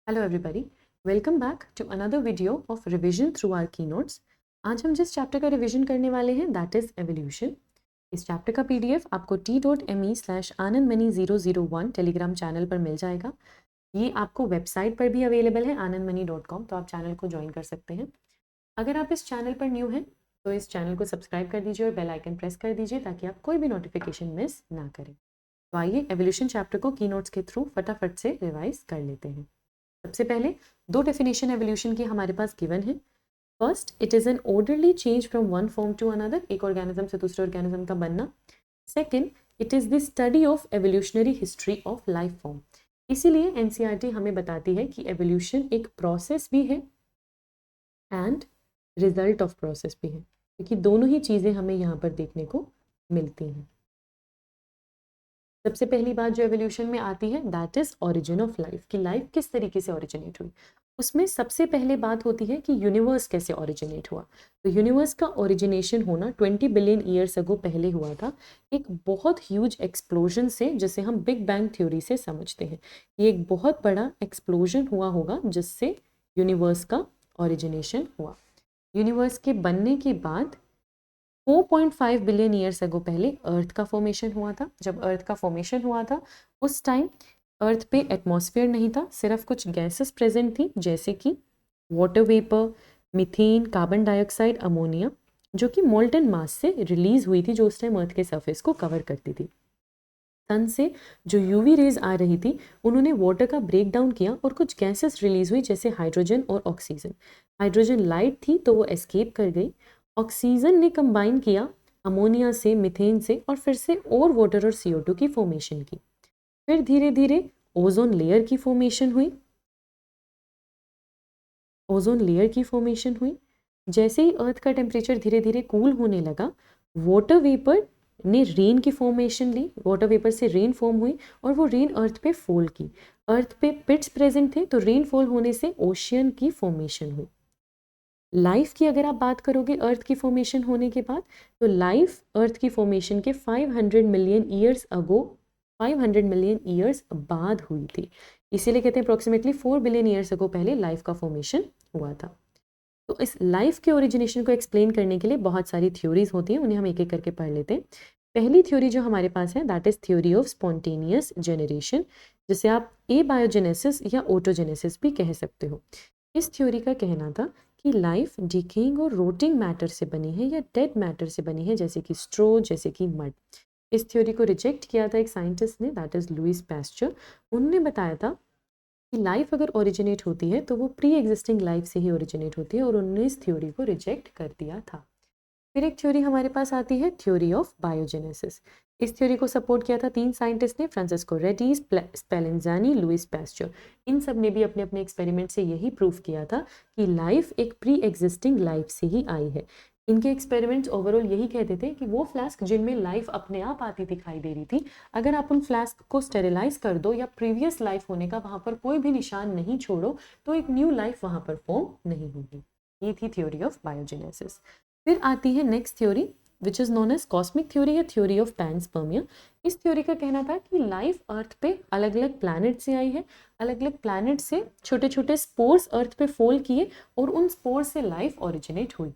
Hello everybody, welcome back to another video of revision through our keynotes. आज हम जिस chapter का revision करने वाले हैं दैट इज़ एवोल्यूशन। इस चैप्टर का पीडीएफ आपको t.me/anandmani001 टेलीग्राम चैनल पर मिल जाएगा। ये आपको वेबसाइट पर भी अवेलेबल है anandmani.com, तो आप चैनल को ज्वाइन कर सकते हैं। अगर आप इस चैनल पर न्यू हैं तो इस चैनल को सब्सक्राइब कर दीजिए और बेल आइकन प्रेस कर दीजिए ताकि आप कोई भी नोटिफिकेशन मिस ना करें। तो आइए एवोल्यूशन चैप्टर को कीनोट्स के थ्रू फटाफट से रिवाइज कर लेते हैं। सबसे पहले दो डेफिनेशन एवोल्यूशन की हमारे पास गिवन है। First, it is an orderly change from one form to another, एक ऑर्गेनिज्म से दूसरे ऑर्गेनिज्म का बनना। Second, it is the study of evolutionary history of life form. इसीलिए एनसीईआरटी हमें बताती है कि एवोल्यूशन एक प्रोसेस भी है एंड रिजल्ट ऑफ प्रोसेस भी है, क्योंकि दोनों ही चीज़ें हमें यहाँ पर देखने को मिलती हैं। सबसे पहली बात जो एवोल्यूशन में आती है that is origin of life, कि लाइफ किस तरीके से ओरिजिनेट हुई। उसमें सबसे पहले बात होती है कि यूनिवर्स कैसे ओरिजिनेट हुआ। तो यूनिवर्स का ओरिजिनेशन होना 20 बिलियन ईयर्स अगो पहले हुआ था, एक बहुत ह्यूज एक्सप्लोजन से, जिसे हम बिग बैंग थ्योरी से समझते हैं। ये एक बहुत बड़ा एक्सप्लोजन हुआ होगा जिससे यूनिवर्स का ओरिजिनेशन हुआ। यूनिवर्स के बनने के बाद 4.5 बिलियन ईयर्स अगो पहले अर्थ का फॉर्मेशन हुआ था। जब अर्थ का फॉर्मेशन हुआ था उस टाइम अर्थ पे एटमॉस्फेयर नहीं था, सिर्फ कुछ गैसेस प्रेजेंट थी, जैसे कि water vapour, methane, carbon dioxide, ammonia, जो कि मोल्टन मास से रिलीज हुई थी, जो उस टाइम अर्थ के सरफेस को कवर करती थी। सन से जो यूवी रेज आ रही थी उन्होंने वाटर का ब्रेक डाउन किया और कुछ गैसेस रिलीज हुई, जैसे हाइड्रोजन और ऑक्सीजन। हाइड्रोजन लाइट थी तो वो एस्केप कर गई। ऑक्सीजन ने कंबाइन किया अमोनिया से, मीथेन से, और फिर से और वाटर और CO2 की फॉर्मेशन की। फिर धीरे धीरे ओजोन लेयर की फॉर्मेशन हुई। ओजोन लेयर की फॉर्मेशन हुई। जैसे ही अर्थ का टेम्परेचर धीरे धीरे कूल होने लगा, वाटर वेपर ने रेन की फॉर्मेशन ली। वाटर वेपर से रेन फॉर्म हुई और वो रेन अर्थ पे फॉल की। अर्थ पे पिट्स प्रेजेंट थे तो रेन फॉल होने से ओशियन की फॉर्मेशन हुई। लाइफ की अगर आप बात करोगे अर्थ की फॉर्मेशन होने के बाद, तो लाइफ अर्थ की फॉर्मेशन के 500 मिलियन ईयर्स अगो, 500 मिलियन ईयर्स बाद हुई थी। इसीलिए कहते हैं अप्रोक्सीमेटली 4 बिलियन ईयर्स अगो पहले लाइफ का फॉर्मेशन हुआ था। तो इस लाइफ के ओरिजिनेशन को एक्सप्लेन करने के लिए बहुत सारी थ्योरीज होती हैं, उन्हें हम एक एक करके पढ़ लेते हैं। पहली थ्योरी जो हमारे पास है that is theory of spontaneous generation, जिसे आप एबायोजेनेसिस या ऑटोजेनेसिस भी कह सकते हो। इस थ्योरी का कहना था कि लाइफ डिकेइंग और रोटिंग मैटर से बनी है या डेड मैटर से बनी है, जैसे कि स्ट्रो, जैसे कि मड। इस थ्योरी को रिजेक्ट किया था एक साइंटिस्ट ने, दैट इज लुइस पैस्चर। उन्होंने बताया था कि लाइफ अगर ओरिजिनेट होती है तो वो प्री एग्जिस्टिंग लाइफ से ही ओरिजिनेट होती है, और उन्होंने इस थ्योरी को रिजेक्ट कर दिया था। फिर एक थ्योरी हमारे पास आती है थ्योरी ऑफ बायोजेनेसिस। इस थ्योरी को सपोर्ट किया था 3 साइंटिस्ट ने, फ्रांसिस्को रेड्डी, स्पेलेंजानी, लुइस पैस्चर। इन सब ने भी अपने अपने एक्सपेरिमेंट से यही प्रूव किया था कि लाइफ एक प्री एग्जिस्टिंग लाइफ से ही आई है। इनके एक्सपेरिमेंट्स ओवरऑल यही कहते थे कि वो फ्लास्क जिनमें लाइफ अपने आप आती दिखाई दे रही थी, अगर आप उन फ्लास्क को स्टेरिलाइज कर दो या प्रीवियस लाइफ होने का वहाँ पर कोई भी निशान नहीं छोड़ो, तो एक न्यू लाइफ वहाँ पर फॉर्म नहीं होगी। ये थी थ्योरी ऑफ बायोजेनेसिस। फिर आती है next theory which is known as cosmic theory या थ्योरी ऑफ पैनस्पर्मिया। इस थ्योरी का कहना था कि लाइफ अर्थ पे अलग अलग प्लैनेट से आई है, अलग अलग प्लैनेट से छोटे छोटे स्पोर्स अर्थ पे फॉल किए और उन स्पोर्स से लाइफ ओरिजिनेट हुई।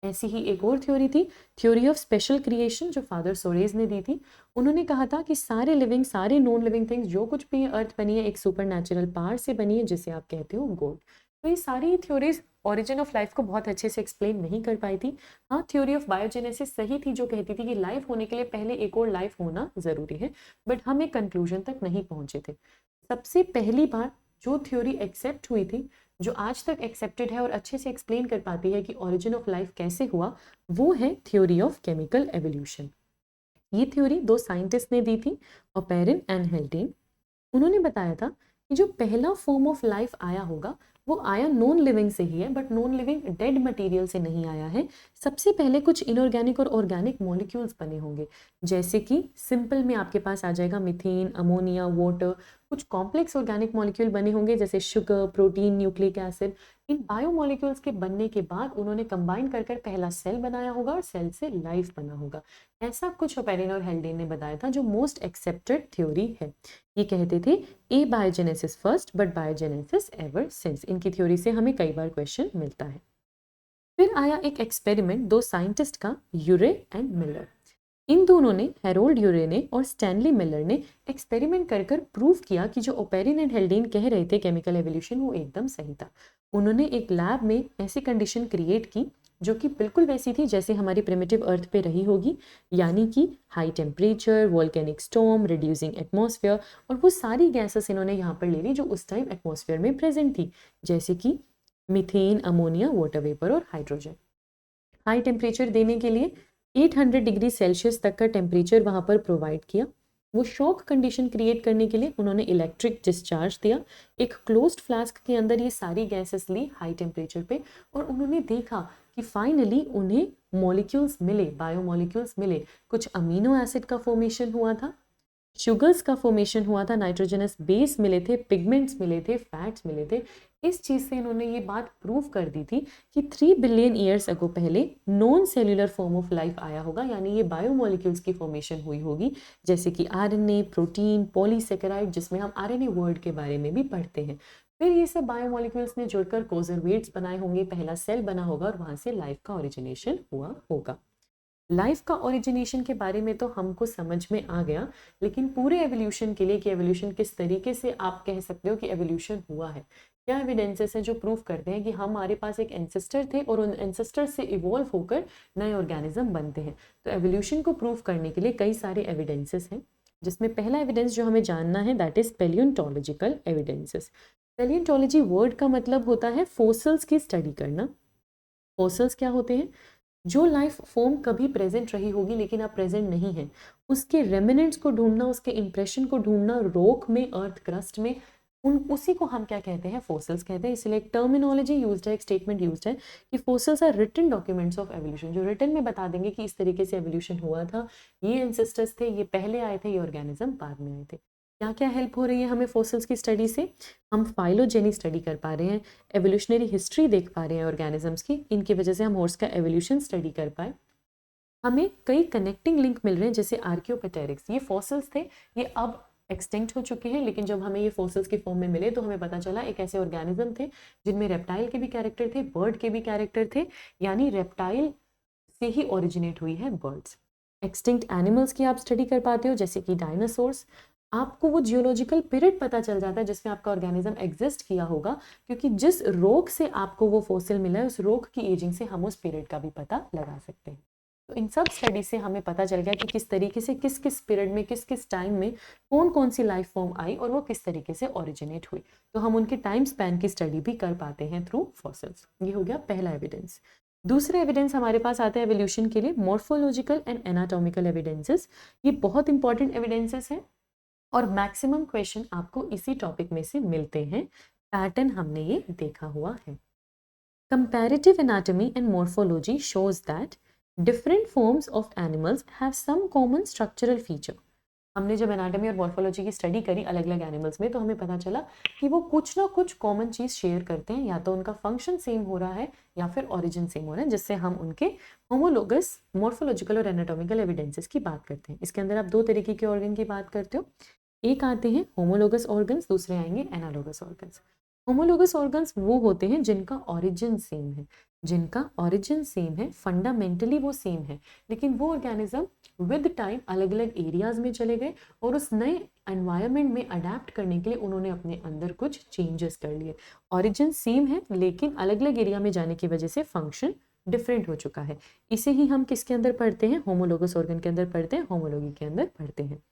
ऐसी ही एक और थ्योरी थी थ्योरी ऑफ स्पेशल क्रिएशन, जो फादर सोरेज ने दी थी। उन्होंने कहा था कि सारे लिविंग, सारे नॉन लिविंग थिंग्स, जो कुछ भी अर्थ बनी है एक सुपर नेचुरल पावर से बनी है, जिसे आप कहते हो गॉड। तो ये सारी थ्योरीज ओरिजिन ऑफ लाइफ को बहुत अच्छे से एक्सप्लेन नहीं कर पाई थी। हाँ, थ्योरी ऑफ बायोजेनेसिस सही थी, जो कहती थी कि लाइफ होने के लिए पहले एक और लाइफ होना जरूरी है, बट हम एक कंक्लूजन तक नहीं पहुंचे थे। सबसे पहली बार जो थ्योरी एक्सेप्ट हुई थी, जो आज तक एक्सेप्टेड है और अच्छे से एक्सप्लेन कर पाती है कि ओरिजिन ऑफ लाइफ कैसे हुआ, वो है थ्योरी ऑफ केमिकल एवोल्यूशन। ये थ्योरी 2 साइंटिस्ट ने दी थी, ओपेरिन एंड हेल्डेन। उन्होंने बताया था कि जो पहला फॉर्म ऑफ लाइफ आया होगा वो आया नॉन लिविंग से ही है, but non living dead material से नहीं आया है। सबसे पहले कुछ इनऑर्गेनिक और ऑर्गेनिक मॉलिक्यूल्स बने होंगे, जैसे कि सिंपल में आपके पास आ जाएगा मीथेन, अमोनिया, वाटर। कुछ कॉम्प्लेक्स ऑर्गेनिक मॉलिक्यूल बने होंगे जैसे शुगर, प्रोटीन, न्यूक्लिक एसिड। इन बायोमॉलिक्यूल्स के बनने के बाद उन्होंने कंबाइन कर कर पहला सेल बनाया होगा और सेल से लाइफ बना होगा। ऐसा कुछ ओपेरिन और हेल्डेन ने बताया था, जो मोस्ट एक्सेप्टेड थ्योरी है। ये कहते थे abiogenesis first but biogenesis ever since. इनकी थ्योरी से हमें कई बार क्वेश्चन मिलता है। फिर आया एक एक्सपेरिमेंट दो साइंटिस्ट का, यूरे एंड मिलर। इन दोनों ने, हेरोल्ड यूरे ने और स्टैनली मिलर ने, एक्सपेरिमेंट कर कर प्रूव किया कि जो ओपेरिन एंड हेल्डेन कह रहे थे केमिकल एवोल्यूशन, वो एकदम सही था। उन्होंने एक लैब में ऐसी कंडीशन क्रिएट की जो कि बिल्कुल वैसी थी जैसे हमारी प्रिमिटिव अर्थ पे रही होगी, यानी कि high temperature, volcanic storm, reducing atmosphere, और वो सारी गैसेस इन्होंने यहाँ पर ले ली जो उस टाइम एटमॉस्फेयर में प्रेजेंट थी, जैसे कि मीथेन, अमोनिया, वाटर वेपर और हाइड्रोजन। हाई टेम्परेचर देने के लिए 800 डिग्री सेल्सियस तक का टेम्परेचर वहाँ पर प्रोवाइड किया। वो शॉक कंडीशन क्रिएट करने के लिए उन्होंने इलेक्ट्रिक डिस्चार्ज दिया। एक क्लोज्ड फ्लास्क के अंदर ये सारी गैसेस ली हाई टेम्परेचर पे, और उन्होंने देखा कि फाइनली उन्हें मॉलिक्यूल्स मिले, बायोमॉलिक्यूल्स मिले। कुछ अमीनो एसिड का फॉर्मेशन हुआ था, शुगर्स का फॉर्मेशन हुआ था, नाइट्रोजनस बेस मिले थे, पिगमेंट्स मिले थे, फैट्स मिले थे। इस चीज़ से इन्होंने ये बात प्रूव कर दी थी कि 3 बिलियन ईयर्स अगो पहले non cellular form of life आया होगा, यानी ये बायोमॉलिक्यूल्स की फॉर्मेशन हुई होगी, जैसे कि आरएनए, प्रोटीन, पॉलीसेकेराइड, जिसमें हम आरएनए वर्ड के बारे में भी पढ़ते हैं। फिर ये सब बायोमॉलिक्यूल्स ने जुड़कर कोजरवेट्स बनाए होंगे, पहला सेल बना होगा और वहाँ से लाइफ का ओरिजिनेशन हुआ होगा। लाइफ का ओरिजिनेशन के बारे में तो हमको समझ में आ गया, लेकिन पूरे एवोल्यूशन के लिए कि एवोल्यूशन किस तरीके से आप कह सकते हो कि एवोल्यूशन हुआ है, क्या एविडेंसेस हैं जो प्रूव करते हैं कि हमारे पास एक एंसेस्टर थे और उन एंसेस्टर से इवॉल्व होकर नए ऑर्गेनिज्म बनते हैं। तो एवोल्यूशन को प्रूव करने के लिए कई सारे एविडेंसेस हैं, जिसमें पहला एविडेंस जो हमें जानना है that is paleontological evidences. Paleontology word का मतलब होता है फोसिल्स की स्टडी करना। फोसिल्स क्या होते हैं? जो लाइफ फॉर्म कभी प्रेजेंट रही होगी लेकिन अब प्रेजेंट नहीं है, उसके रेमिनेंट्स को ढूंढना, उसके इंप्रेशन को ढूंढना रॉक में, अर्थ क्रस्ट में, उसी को हम क्या कहते हैं? फोसिल्स कहते हैं। इसलिए एक टर्मिनोलॉजी यूज्ड है, एक स्टेटमेंट यूज्ड है कि fossils are written documents of evolution, जो रिटन में बता देंगे कि इस तरीके से एवोल्यूशन हुआ था, ये एंसेस्टर्स थे, ये पहले आए थे, ये ऑर्गेनिज्म बाद में आए थे। क्या क्या हेल्प हो रही है हमें फोसिल्स की स्टडी से? हम फाइलोजेनी स्टडी कर पा रहे हैं, एवोल्यूशनरी हिस्ट्री देख पा रहे हैं ऑर्गेनिजम्स की, इनकी वजह से हम हॉर्स का एवोल्यूशन स्टडी कर पाए। हमें कई कनेक्टिंग लिंक मिल रहे हैं, जैसे आर्कियोपेटेरिक्स, ये फॉसिल्स थे, ये अब एक्सटिंक्ट हो चुके हैं, लेकिन जब हमें ये फॉसिल्स के फॉर्म में मिले तो हमें पता चला एक ऐसे ऑर्गेनिज्म थे जिनमें रेप्टाइल के भी कैरेक्टर थे, बर्ड के भी कैरेक्टर थे, यानी रेप्टाइल से ही ओरिजिनेट हुई है बर्ड्स। एक्सटिंक्ट एनिमल्स की आप स्टडी कर पाते हो, जैसे कि डायनासोर्स। आपको वो जियोलॉजिकल पीरियड पता चल जाता है जिसमें आपका ऑर्गेनिज्म एग्जिस्ट किया होगा, क्योंकि जिस रॉक से आपको वो फॉसिल मिला है, उस रॉक की एजिंग से हम उस पीरियड का भी पता लगा सकते हैं। तो इन सब स्टडी से हमें पता चल गया कि किस तरीके से किस किस पीरियड में, किस किस टाइम में कौन कौन सी लाइफ फॉर्म आई और वो किस तरीके से ओरिजिनेट हुई। तो हम उनके टाइम स्पैन की स्टडी भी कर पाते हैं थ्रू फॉसिल्स। ये हो गया पहला एविडेंस। दूसरा एविडेंस हमारे पास आता है एवोल्यूशन के लिए, मॉर्फोलॉजिकल एंड एनाटॉमिकल एविडेंसेस। ये बहुत इंपॉर्टेंट एविडेंसेस हैं और मैक्सिमम क्वेश्चन आपको इसी टॉपिक में से मिलते हैं। पैटर्न हमने ये देखा हुआ है। Comparative anatomy and morphology shows that different forms of animals have some common structural feature. हमने जब एनाटॉमी और मॉर्फोलॉजी की स्टडी करी अलग अलग एनिमल्स में, तो हमें पता चला कि वो कुछ ना कुछ कॉमन चीज़ शेयर करते हैं, या तो उनका फंक्शन सेम हो रहा है या फिर ओरिजिन सेम हो रहा है, जिससे हम उनके होमोलोगस मॉर्फोलॉजिकल और एनाटॉमिकल एविडेंसेस की बात करते हैं। इसके अंदर आप दो तरीके के ऑर्गन की बात करते हो, एक आते हैं होमोलोगस ऑर्गन्स, दूसरे आएंगे एनालोगस ऑर्गन्स। होमोलोगस ऑर्गन्स वो होते हैं जिनका ओरिजिन सेम है, जिनका ओरिजिन सेम है, फंडामेंटली वो सेम है, लेकिन वो ऑर्गेनिज्म विद टाइम अलग अलग एरियाज में चले गए और उस नए एनवायरनमेंट में अडेप्ट करने के लिए उन्होंने अपने अंदर कुछ चेंजेस कर लिए। ओरिजिन सेम है लेकिन अलग अलग एरिया में जाने की वजह से फंक्शन डिफरेंट हो चुका है। इसे ही हम किसके अंदर पढ़ते हैं? होमोलोगस ऑर्गन के अंदर पढ़ते हैं, होमोलॉजी के अंदर पढ़ते हैं।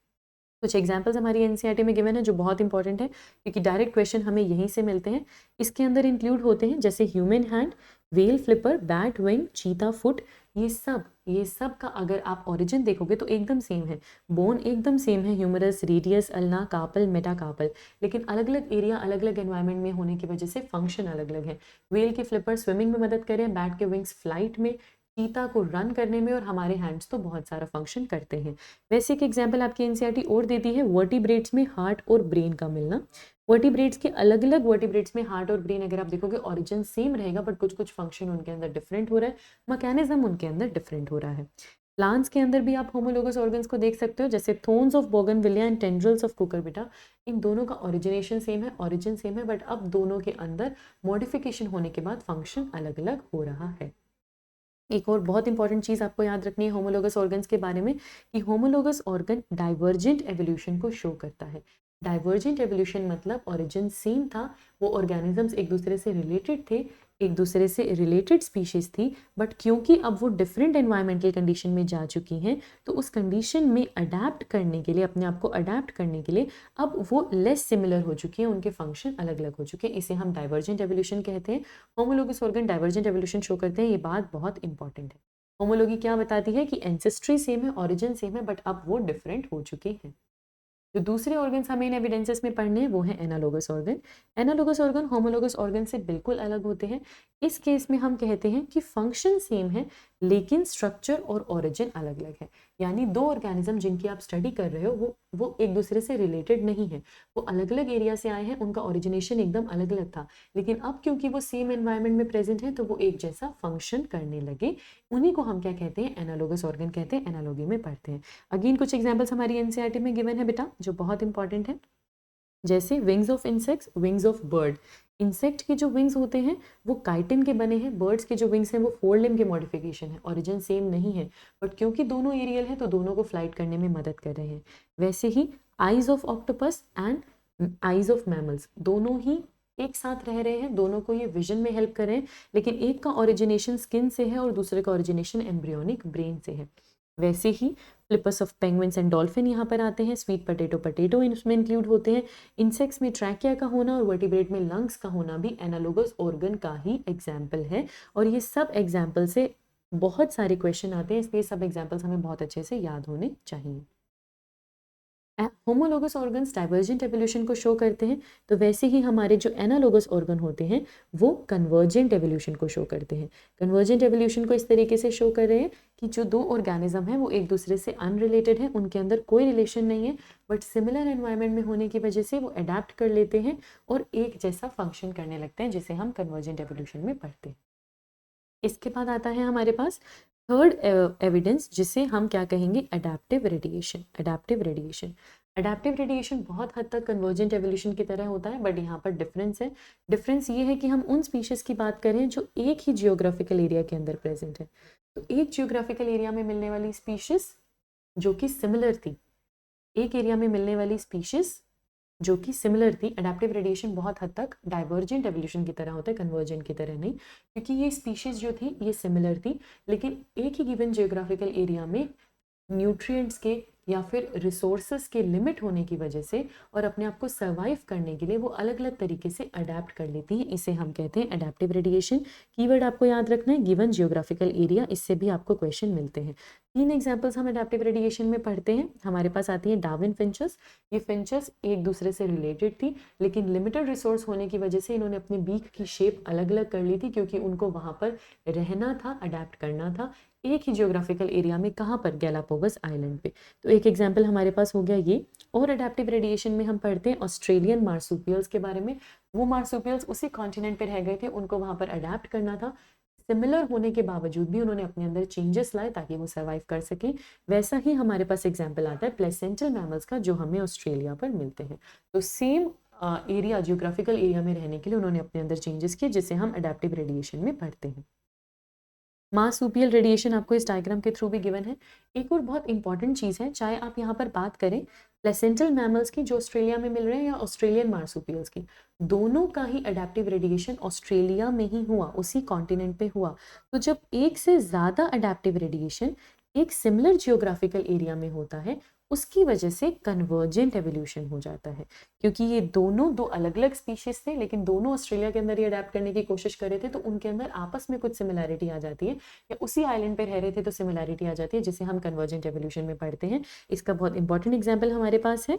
कुछ एग्जाम्पल्स हमारी एनसीईआरटी में गिवन है जो बहुत इंपॉर्टेंट है, क्योंकि डायरेक्ट क्वेश्चन हमें यहीं से मिलते हैं। इसके अंदर इंक्लूड होते हैं जैसे human hand, well flipper, bat wing, चीता फुट। ये सब का अगर आप ओरिजिन देखोगे तो एकदम सेम है, बोन एकदम सेम है, humerus, radius, ulna, carpal, metacarpal, लेकिन अलग अलग एरिया, अलग अलग एनवायरनमेंट में होने की वजह से फंक्शन अलग अलग है। वेल के फ्लिपर स्विमिंग में मदद करें, बैट के विंग्स फ्लाइट में, चीता को रन करने में, और हमारे हैंड्स तो बहुत सारा फंक्शन करते हैं। वैसे एक एग्जाम्पल आपकी एनसीईआरटी और देती है वर्टिब्रेट्स में हार्ट और ब्रेन का मिलना। वर्टिब्रेट्स के अलग अलग वर्टिब्रेट्स में हार्ट और ब्रेन अगर आप देखोगे ओरिजिन सेम रहेगा, बट कुछ कुछ फंक्शन उनके अंदर डिफरेंट हो रहा है, मैकेनिज्म उनके अंदर डिफरेंट हो रहा है। प्लांट्स के अंदर भी आप होमोलोगस ऑर्गन्स को देख सकते हो, जैसे thorns of bougainvillea and tendrils of cucurbita. इन दोनों का ओरिजिनेशन सेम है, ओरिजिन सेम है, बट अब दोनों के अंदर मॉडिफिकेशन होने के बाद फंक्शन अलग अलग हो रहा है। एक और बहुत इंपॉर्टेंट चीज़ आपको याद रखनी है होमोलोगस ऑर्गन्स के बारे में, कि होमोलोगस ऑर्गन डाइवर्जेंट एवोल्यूशन को शो करता है। डाइवर्जेंट एवोल्यूशन मतलब ओरिजिन सेम था, वो ऑर्गेनिजम्स एक दूसरे से रिलेटेड थे, एक दूसरे से रिलेटेड स्पीशीज थी, बट क्योंकि अब वो डिफरेंट एनवायरमेंटल कंडीशन में जा चुकी हैं, तो उस कंडीशन में अडेप्ट करने के लिए, अपने आप को अडेप्ट करने के लिए अब वो लेस सिमिलर हो चुकी हैं, उनके फंक्शन अलग अलग हो चुके हैं। इसे हम डाइवर्जेंट एवोल्यूशन कहते हैं। Homologous organ divergent evolution show करते हैं, ये बात बहुत इंपॉर्टेंट है। होमोलोगी क्या बताती है कि एंसेस्ट्री सेम है, ओरिजिन सेम है, बट अब वो डिफरेंट हो चुके हैं। जो दूसरे ऑर्गन्स हमें इन एविडेंसेस में पढ़ने हैं वो है analogous organ. Analogous organ homologous organ से बिल्कुल अलग होते हैं। इस केस में हम कहते हैं कि फंक्शन सेम है, लेकिन स्ट्रक्चर और ओरिजिन अलग अलग है। यानी दो ऑर्गेनिज्म जिनकी आप स्टडी कर रहे हो वो एक दूसरे से रिलेटेड नहीं है, वो अलग अलग एरिया से आए हैं, उनका ओरिजिनेशन एकदम अलग अलग था, लेकिन अब क्योंकि वो सेम एनवायरनमेंट में प्रेजेंट है तो वो एक जैसा फंक्शन करने लगे। उन्हीं को हम क्या कहते हैं, एनालोगस ऑर्गन कहते हैं, एनालॉगी में पढ़ते हैं। अगेन कुछ एग्जाम्पल्स हमारी एनसीईआरटी में गिवन है बेटा, जो बहुत इंपॉर्टेंट है, जैसे wings of insects, wings of bird. Insect के जो विंग्स होते हैं वो काइटिन के बने हैं, बर्ड्स के जो विंग्स हैं वो फोर लिम्ब के मॉडिफिकेशन है, ओरिजिन सेम नहीं है, बट क्योंकि दोनों एरियल है तो दोनों को फ्लाइट करने में मदद कर रहे हैं। वैसे ही eyes of octopus and eyes of mammals, दोनों ही एक साथ रह रहे हैं, दोनों को ये विजन में हेल्प कर रहे हैं, लेकिन एक का ओरिजिनेशन स्किन से है और दूसरे का ओरिजिनेशन एम्ब्रियोनिक ब्रेन से है। वैसे ही flippers of penguins and dolphin यहाँ पर आते हैं, स्वीट पोटैटो पोटैटो इसमें इंक्लूड होते हैं। इंसेक्ट्स में ट्रैकिया का होना और वर्टिब्रेट में लंग्स का होना भी एनालोगस ऑर्गन का ही एग्जाम्पल है। और ये सब एग्जाम्पल से बहुत सारे क्वेश्चन आते हैं, इसलिए सब एग्जाम्पल्स हमें बहुत अच्छे से याद होने चाहिए। होमोलोगस ऑर्गन्स डाइवर्जेंट एवोल्यूशन को शो करते हैं, तो वैसे ही हमारे जो एनालोगस ऑर्गन होते हैं वो कन्वर्जेंट एवोल्यूशन को शो करते हैं। कन्वर्जेंट एवोल्यूशन को इस तरीके से शो कर रहे हैं कि जो दो ऑर्गेनिज्म हैं वो एक दूसरे से अनरिलेटेड हैं, उनके अंदर कोई रिलेशन नहीं है, बट सिमिलर एनवायरनमेंट में होने की वजह से वो अडेप्ट कर लेते हैं और एक जैसा फंक्शन करने लगते हैं, जिसे हम कन्वर्जेंट एवोल्यूशन में पढ़ते हैं। इसके बाद आता है हमारे पास थर्ड एविडेंस, जिसे हम क्या कहेंगे, adaptive radiation. Adaptive radiation, adaptive radiation बहुत हद तक कन्वर्जेंट एवोल्यूशन की तरह होता है, बट यहाँ पर डिफरेंस है। डिफरेंस ये है कि हम उन स्पीशीज की बात करें जो एक ही जियोग्राफिकल एरिया के अंदर प्रेजेंट है। तो एक जियोग्राफिकल एरिया में मिलने वाली स्पीशीज जो कि सिमिलर थी, एक एरिया में मिलने वाली स्पीशीज जो कि सिमिलर थी। अडैप्टिव रेडिएशन बहुत हद तक डाइवर्जेंट एवोल्यूशन की तरह होता है, कन्वर्जेंट की तरह नहीं, क्योंकि ये स्पीशीज जो थी ये सिमिलर थी, लेकिन एक ही गिवन जियोग्राफिकल एरिया में न्यूट्रिएंट्स के या फिर रिसोर्सेज के लिमिट होने की वजह से और अपने आप को सर्वाइव करने के लिए वो अलग अलग तरीके से अडेप्ट कर लेती हैं। इसे हम कहते हैं अडैप्टिव रेडिएशन। कीवर्ड आपको याद रखना है, गिवन जियोग्राफिकल एरिया, इससे भी आपको क्वेश्चन मिलते हैं। 3 एग्जाम्पल्स हम अडैप्टिव रेडिएशन में पढ़ते हैं। हमारे पास आती है डार्विन फिंचेस। ये फिंचेस एक दूसरे से रिलेटेड थी, लेकिन लिमिटेड रिसोर्स होने की वजह से इन्होंने अपने बीक की शेप अलग अलग कर ली थी, क्योंकि उनको वहाँ पर रहना था, अडेप्ट करना था एक ही जियोग्राफिकल एरिया में। कहाँ पर, गैलापागोस आइलैंड पे। तो एक एग्जाम्पल हमारे पास हो गया ये। और अडैप्टिव रेडिएशन में हम पढ़ते हैं ऑस्ट्रेलियन मार्सुपियल्स के बारे में। वो मार्सुपियल्स उसी कॉन्टिनेंट पे रह गए थे, उनको वहाँ पर अडेप्ट करना था, सिमिलर होने के बावजूद भी उन्होंने अपने अंदर चेंजेस लाए ताकि वो सर्वाइव कर सके। वैसा ही हमारे पास एग्जाम्पल आता है प्लेसेंटल मैमल्स का, जो हमें ऑस्ट्रेलिया पर मिलते हैं। तो सेम एरिया, जियोग्राफिकल एरिया में रहने के लिए उन्होंने अपने अंदर चेंजेस किए, जिसे हम अडैप्टिव रेडिएशन में पढ़ते हैं। मार्सुपियल रेडिएशन आपको इस डायग्राम के थ्रू भी गिवन है। एक और बहुत इंपॉर्टेंट चीज़ है, चाहे आप यहाँ पर बात करें प्लेसेंटल मैमल्स की जो ऑस्ट्रेलिया में मिल रहे हैं या ऑस्ट्रेलियन मार्सुपियल्स की, दोनों का ही अडैप्टिव रेडिएशन ऑस्ट्रेलिया में ही हुआ, उसी कॉन्टिनेंट पे हुआ। तो जब एक से ज़्यादा अडैप्टिव रेडिएशन एक सिमिलर जियोग्राफिकल एरिया में होता है, उसकी वजह से कन्वर्जेंट एवोल्यूशन हो जाता है, क्योंकि ये दोनों दो अलग अलग स्पीशीज थे, लेकिन दोनों ऑस्ट्रेलिया के अंदर ही अडेप्ट करने की कोशिश कर रहे थे, तो उनके अंदर आपस में कुछ सिमिलैरिटी आ जाती है, या उसी आइलैंड पे रह रहे थे तो सिमिलैरिटी आ जाती है, जिसे हम कन्वर्जेंट एवोल्यूशन में पढ़ते हैं। इसका बहुत इंपॉर्टेंट एग्जाम्पल हमारे पास है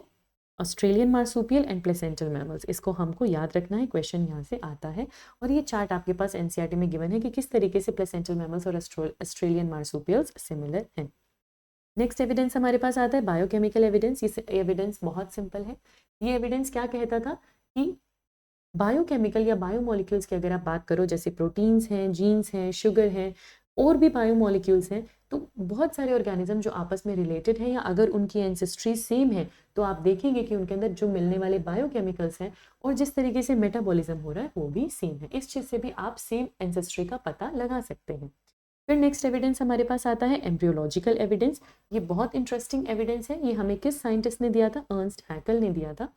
Australian marsupial and placental mammals, इसको हमको याद रखना है, क्वेश्चन यहाँ से आता है। और ये चार्ट आपके पास एनसीईआरटी में गिवन है कि किस तरीके से प्लेसेंटल मैमल्स और ऑस्ट्रेलियन मार्सूपियल्स सिमिलर हैं। नेक्स्ट एविडेंस हमारे पास आता है बायोकेमिकल एविडेंस। ये एविडेंस बहुत सिंपल है। ये एविडेंस क्या कहता था कि बायोकेमिकल या बायोमोलिक्यूल्स की अगर आप बात करो, जैसे प्रोटीन्स हैं, जीन्स हैं, शुगर हैं, और भी बायोमोलिक्यूल्स हैं, तो बहुत सारे ऑर्गेनिज्म जो आपस में रिलेटेड हैं या अगर उनकी एंसेस्ट्री सेम है तो आप देखेंगे कि उनके अंदर जो मिलने वाले बायोकेमिकल्स हैं और जिस तरीके से मेटाबॉलिज्म हो रहा है वो भी सेम है। इस चीज़ से भी आप सेम एंसेस्ट्री का पता लगा सकते हैं। फिर नेक्स्ट एविडेंस हमारे पास आता है एम्ब्रियोलॉजिकल एविडेंस। ये बहुत इंटरेस्टिंग एविडेंस है। ये हमें किस साइंटिस्ट ने दिया था? अर्नस्ट हैकल ने दिया था।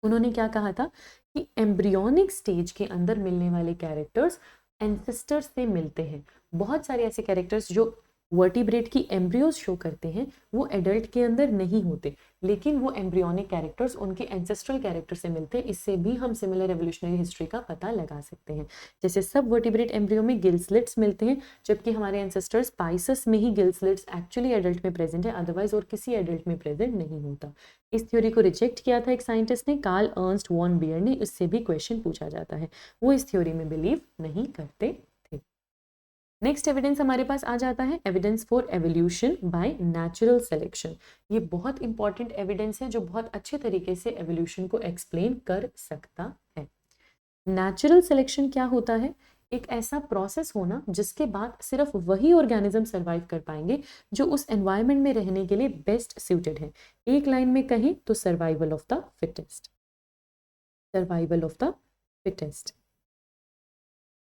उन्होंने क्या कहा था कि एम्ब्रियोनिक स्टेज के अंदर मिलने वाले कैरेक्टर्स एंसेस्टर्स से मिलते हैं। बहुत सारे ऐसे कैरेक्टर्स जो वर्टिब्रेट की एम्ब्रियोज शो करते हैं वो एडल्ट के अंदर नहीं होते, लेकिन वो एम्ब्रियोनिक कैरेक्टर्स उनके एंसेस्ट्रल कैरेक्टर से मिलते हैं। इससे भी हम सिमिलर एवोल्यूशनरी हिस्ट्री का पता लगा सकते हैं। जैसे सब वर्टिब्रेट एम्ब्रियो में गिल स्लिट्स मिलते हैं, जबकि हमारे एंसेस्टर्स पाइसस में ही गिल स्लिट्स एक्चुअली एडल्ट में प्रेजेंट है, अदरवाइज और किसी एडल्ट में प्रेजेंट नहीं होता। इस थ्योरी को रिजेक्ट किया था एक साइंटिस्ट ने, कार्ल अर्नस्ट वॉन बियर ने। इससे भी क्वेश्चन पूछा जाता है। वो इस थ्योरी में बिलीव नहीं करते थे। नेक्स्ट एविडेंस हमारे पास आ जाता है evidence for evolution by natural selection. ये बहुत इंपॉर्टेंट एविडेंस है जो बहुत अच्छे तरीके से एवोल्यूशन को एक्सप्लेन कर सकता है। नेचुरल सिलेक्शन क्या होता है? एक ऐसा प्रोसेस होना जिसके बाद सिर्फ वही ऑर्गेनिज्म सर्वाइव कर पाएंगे जो उस एनवायरनमेंट में रहने के लिए बेस्ट सूटेड है। एक लाइन में कहें तो survival of the fittest. Survival of the fittest.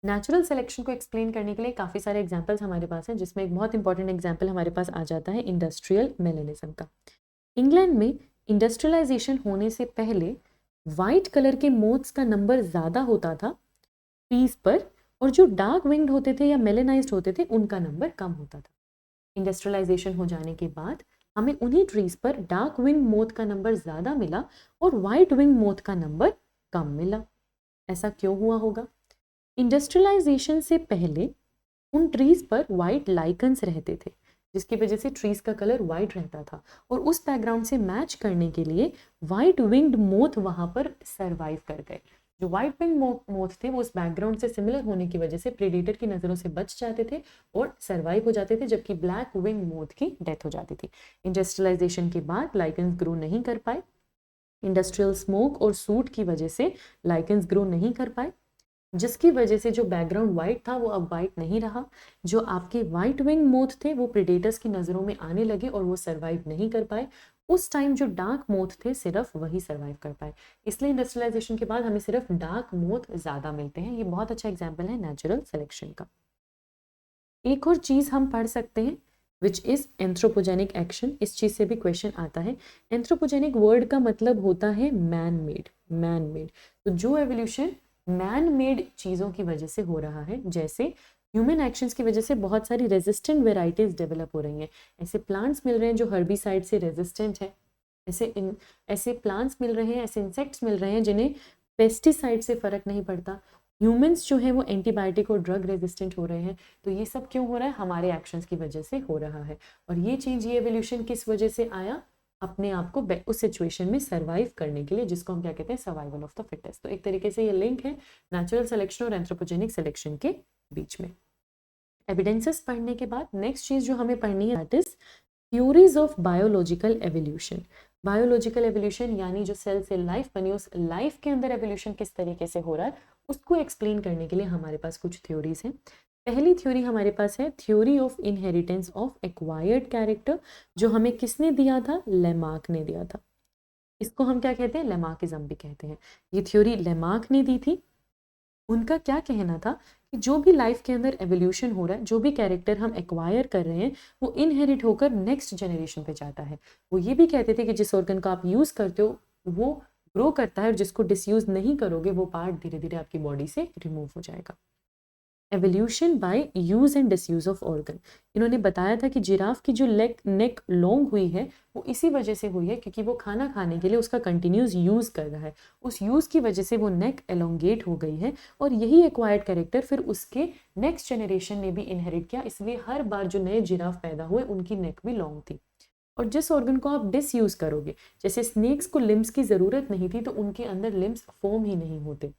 Natural selection को एक्सप्लेन करने के लिए काफ़ी सारे एग्जाम्पल्स हमारे पास हैं, जिसमें एक बहुत इंपॉर्टेंट एग्जाम्पल हमारे पास आ जाता है इंडस्ट्रियल मेलेनिज्म का। इंग्लैंड में इंडस्ट्रियलाइजेशन होने से पहले वाइट कलर के मोथ्स का नंबर ज़्यादा होता था ट्रीज पर, और जो डार्क विंग्ड होते थे या मेलेनाइज्ड होते थे उनका नंबर कम होता था। इंडस्ट्रियलाइजेशन हो जाने के बाद हमें उन्हीं ट्रीज पर डार्क विंग मोथ का नंबर ज़्यादा मिला और वाइट विंग मोथ का नंबर कम मिला। ऐसा क्यों हुआ होगा? इंडस्ट्रियलाइजेशन से पहले उन ट्रीज पर वाइट लाइकन्स रहते थे, जिसकी वजह से ट्रीज का कलर वाइट रहता था, और उस बैकग्राउंड से मैच करने के लिए वाइट विंग्ड मोथ वहां पर सरवाइव कर गए। जो वाइट विंग मोथ थे वो उस बैकग्राउंड से सिमिलर होने की वजह से प्रेडेटर की नज़रों से बच जाते थे और सरवाइव हो जाते थे, जबकि ब्लैक विंग मोथ की डेथ हो जाती थी। इंडस्ट्रियलाइजेशन के बाद लाइकन्स ग्रो नहीं कर पाए। इंडस्ट्रियल स्मोक और सूट की वजह से लाइकन्स ग्रो नहीं कर पाए, जिसकी वजह से जो बैकग्राउंड वाइट था वो अब वाइट नहीं रहा। जो आपके वाइट विंग मोथ थे वो प्रेडेटर्स की नज़रों में आने लगे और वो सरवाइव नहीं कर पाए। उस टाइम जो डार्क मोथ थे सिर्फ वही सरवाइव कर पाए। इसलिए इंडस्ट्रियलाइजेशन के बाद हमें सिर्फ डार्क मोथ ज़्यादा मिलते हैं। ये बहुत अच्छा एग्जाम्पल है नेचुरल सिलेक्शन का। एक और चीज़ हम पढ़ सकते हैं विच इज़ एंथ्रोपोजेनिक एक्शन। इस चीज़ से भी क्वेश्चन आता है। एंथ्रोपोजेनिक वर्ड का मतलब होता है मैन मेड। मैन मेड, तो जो एवोल्यूशन मैन मेड चीज़ों की वजह से हो रहा है, जैसे ह्यूमन एक्शंस की वजह से बहुत सारी रेजिस्टेंट वेराइटीज़ डेवलप हो रही हैं। ऐसे प्लांट्स मिल रहे हैं जो हर्बिसाइड से रेजिस्टेंट है, ऐसे प्लांट्स मिल रहे हैं, ऐसे इंसेक्ट्स मिल रहे हैं जिन्हें पेस्टिसाइड से फ़र्क नहीं पड़ता। ह्यूमंस जो है वो एंटीबायोटिक और ड्रग रेजिस्टेंट हो रहे हैं। तो ये सब क्यों हो रहा है? हमारे एक्शंस की वजह से हो रहा है। और ये चीज़, ये एवोल्यूशन किस वजह से आया? अपने आप को उस सिचुएशन में सर्वाइव करने के लिए, जिसको हम क्या कहते हैं? Survival of the fittest. तो एक तरीके से ये लिंक है नेचुरल सिलेक्शन और एंथ्रोपोजेनिक सिलेक्शन के बीच में। एविडेंसेस पढ़ने के बाद नेक्स्ट चीज़ जो हमें पढ़नी है that is theories of biological evolution. Biological evolution यानी जो सेल से लाइफ बनी, उस लाइफ के अंदर एवोल्यूशन किस तरीके से हो रहा है उसको एक्सप्लेन करने के लिए हमारे पास कुछ थ्योरीज हैं। पहली थ्योरी हमारे पास है theory of inheritance of acquired character, जो हमें किसने दिया था? लेमार्क ने दिया था। इसको हम क्या कहते हैं? लेमार्किज्म भी कहते हैं। ये थ्योरी लेमार्क ने दी थी। उनका क्या कहना था कि जो भी लाइफ के अंदर एवोल्यूशन हो रहा है, जो भी कैरेक्टर हम एक्वायर कर रहे हैं वो इनहेरिट होकर नेक्स्ट जनरेशन पे जाता है। वो ये भी कहते थे कि जिस ऑर्गन का आप यूज़ करते हो वो ग्रो करता है, और जिसको डिसयूज नहीं करोगे वो पार्ट धीरे धीरे आपकी बॉडी से रिमूव हो जाएगा। Evolution by use and disuse of organ. इन्होंने बताया था कि जिराफ की जो नेक लॉन्ग हुई है वो इसी वजह से हुई है क्योंकि वो खाना खाने के लिए उसका कंटिन्यूस यूज कर रहा है। उस यूज की वजह से वो नेक एलोंगेट हो गई है, और यही एक्वायर्ड कैरेक्टर फिर उसके नेक्स्ट जनरेशन ने भी इनहेरिट किया। इसलिए हर बार जो नए जिराफ पैदा हुए उनकी नेक भी लॉन्ग थी। और जिस ऑर्गन को आप डिसयूज करोगे, जैसे स्नेक्स को लिम्स की ज़रूरत नहीं थी तो उनके अंदर लिम्स फॉर्म ही नहीं होते,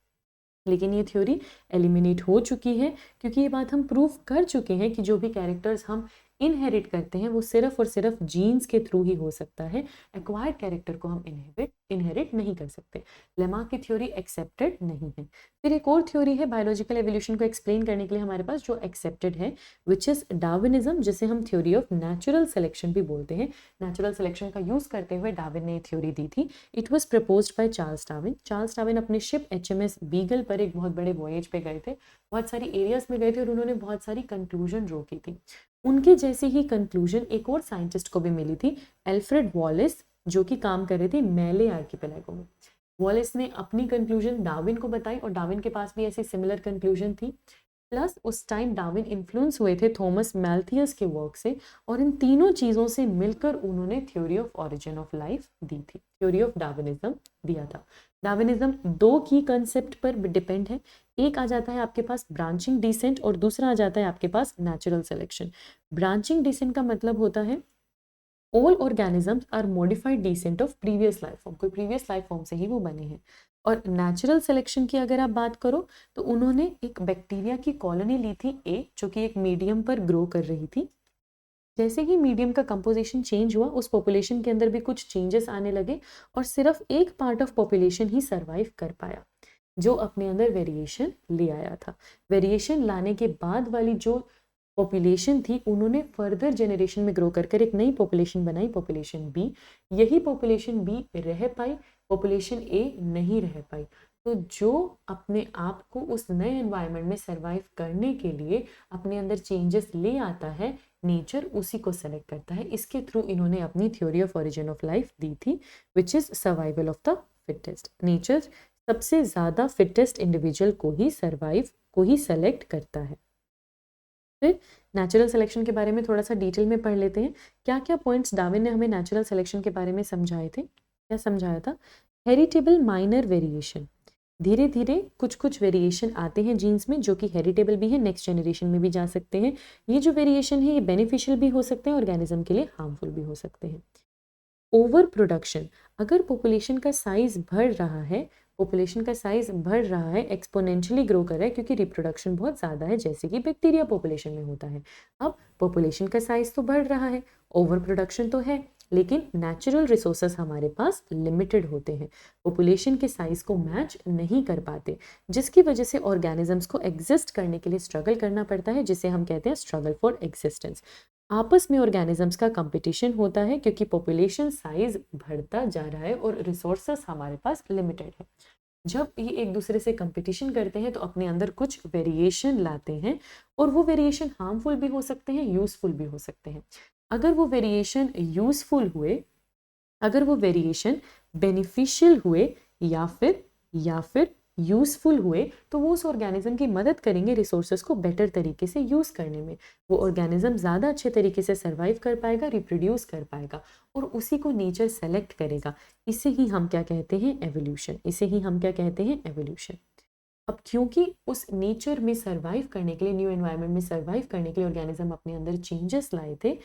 लेकिन ये थ्योरी एलिमिनेट हो चुकी है क्योंकि ये बात हम प्रूव कर चुके हैं कि जो भी कैरेक्टर्स हम इनहेरिट करते हैं वो सिर्फ और सिर्फ जीन्स के थ्रू ही हो सकता है। एक्वायर्ड कैरेक्टर को हम इनहेरिट नहीं कर सकते। लेमार्क की थ्योरी एक्सेप्टेड नहीं है। फिर एक और थ्योरी है बायोलॉजिकल एवोल्यूशन को एक्सप्लेन करने के लिए हमारे पास जो एक्सेप्टेड है, विच इज डार्विनिज्म, जिसे हम थ्योरी ऑफ नेचुरल सिलेक्शन भी बोलते हैं। नेचुरल सिलेक्शन का यूज करते हुए डार्विन ने थ्योरी दी थी। It was proposed by Charles Darwin. Charles Darwin अपने शिप HMS बीगल पर एक बहुत बड़े वॉयेज पे गए थे, बहुत सारी एरियाज में गए थे और उन्होंने बहुत सारी कंक्लूजन ड्रॉ की थी। उनके जैसी ही कंक्लूजन एक और साइंटिस्ट को भी मिली थी, एल्फ्रेड वॉलेस, जो कि काम कर रहे थे मेले आर्किपेलागो में। वॉलेस ने अपनी कंक्लूजन डार्विन को बताई और डार्विन के पास भी ऐसी सिमिलर कंक्लूजन थी। प्लस उस टाइम डार्विन इन्फ्लुएंस हुए थे थॉमस मैल्थियस के वर्क से और इन तीनों चीज़ों से मिलकर उन्होंने theory of origin of life दी थी, थ्योरी ऑफ डार्विनिज्म दिया था। डार्विनिज्म दो की कंसेप्ट पर डिपेंड है। एक आ जाता है आपके पास ब्रांचिंग डिसेंट और दूसरा आ जाता है आपके पास नेचुरल सिलेक्शन। ब्रांचिंग डिसेंट का मतलब होता है all organisms are modified descent of previous life form, कोई प्रीवियस लाइफ फॉर्म से ही वो बने हैं। और नेचुरल सिलेक्शन की अगर आप बात करो तो उन्होंने एक बैक्टीरिया की कॉलोनी ली थी ए, जो कि एक मीडियम पर ग्रो कर रही थी। जैसे ही मीडियम का कंपोजिशन चेंज हुआ उस पॉपुलेशन के अंदर भी कुछ चेंजेस आने लगे और सिर्फ एक part of population he survive कर पाया, जो अपने अंदर वेरिएशन ले आया था। वेरिएशन लाने के बाद वाली जो पॉपुलेशन थी उन्होंने फर्दर जनरेशन में ग्रो कर एक नई पॉपुलेशन बनाई, पॉपुलेशन बी। यही पॉपुलेशन बी रह पाई, पॉपुलेशन ए नहीं रह पाई। तो जो अपने आप को उस नए एनवायरनमेंट में सरवाइव करने के लिए अपने अंदर चेंजेस ले आता है, नेचर उसी को सेलेक्ट करता है। इसके थ्रू इन्होंने अपनी theory of origin of life दी थी, which is survival of the fittest. Nature सबसे ज़्यादा फिटेस्ट इंडिविजुअल को ही सर्वाइव को ही सेलेक्ट करता है। फिर नेचुरल सिलेक्शन के बारे में थोड़ा सा डिटेल में पढ़ लेते हैं। क्या क्या पॉइंट्स डार्विन ने हमें नेचुरल सिलेक्शन के बारे में समझाए थे, क्या समझाया था? हेरिटेबल माइनर वेरिएशन, धीरे धीरे कुछ कुछ वेरिएशन आते हैं जीन्स में जो कि हेरिटेबल भी है, नेक्स्ट जनरेशन में भी जा सकते हैं। ये जो वेरिएशन है ये बेनिफिशियल भी हो सकते हैं, ऑर्गेनिज्म के लिए हार्मफुल भी हो सकते हैं। ओवर प्रोडक्शन, अगर पॉपुलेशन का साइज बढ़ रहा है, पॉपुलेशन का साइज बढ़ रहा है, एक्सपोनेंशियली ग्रो कर रहा है क्योंकि रिप्रोडक्शन बहुत ज़्यादा है, जैसे कि बैक्टीरिया पॉपुलेशन में होता है। अब पॉपुलेशन का साइज तो बढ़ रहा है, ओवर प्रोडक्शन तो है, लेकिन नेचुरल रिसोर्सेस हमारे पास लिमिटेड होते हैं, पॉपुलेशन के साइज को मैच नहीं कर पाते, जिसकी वजह से ऑर्गेनिजम्स को एग्जिस्ट करने के लिए स्ट्रगल करना पड़ता है, जिसे हम कहते हैं स्ट्रगल फॉर एग्जिस्टेंस। आपस में ऑर्गेनिजम्स का कंपटीशन होता है क्योंकि पॉपुलेशन साइज बढ़ता जा रहा है और रिसोर्सेस हमारे पास लिमिटेड है। जब ये एक दूसरे से कंपटीशन करते हैं तो अपने अंदर कुछ वेरिएशन लाते हैं और वो वेरिएशन हार्मफुल भी हो सकते हैं, यूजफुल भी हो सकते हैं। अगर वो वेरिएशन यूजफुल हुए, अगर वो वेरिएशन बेनिफिशियल हुए या फिर यूजफुल हुए तो वो उस ऑर्गेनिज्म की मदद करेंगे रिसोर्सेज को बेटर तरीके से यूज करने में। वो ऑर्गेनिज्म ज़्यादा अच्छे तरीके से सर्वाइव कर पाएगा, रिप्रोड्यूस कर पाएगा और उसी को नेचर सेलेक्ट करेगा। इसे ही हम क्या कहते हैं? एवोल्यूशन। इसे ही हम क्या कहते हैं? एवोल्यूशन। अब क्योंकि उस नेचर में सर्वाइव करने के लिए, न्यू एनवायरनमेंट में सर्वाइव करने के लिए ऑर्गेनिज्म अपने अंदर चेंजेस लाए थे,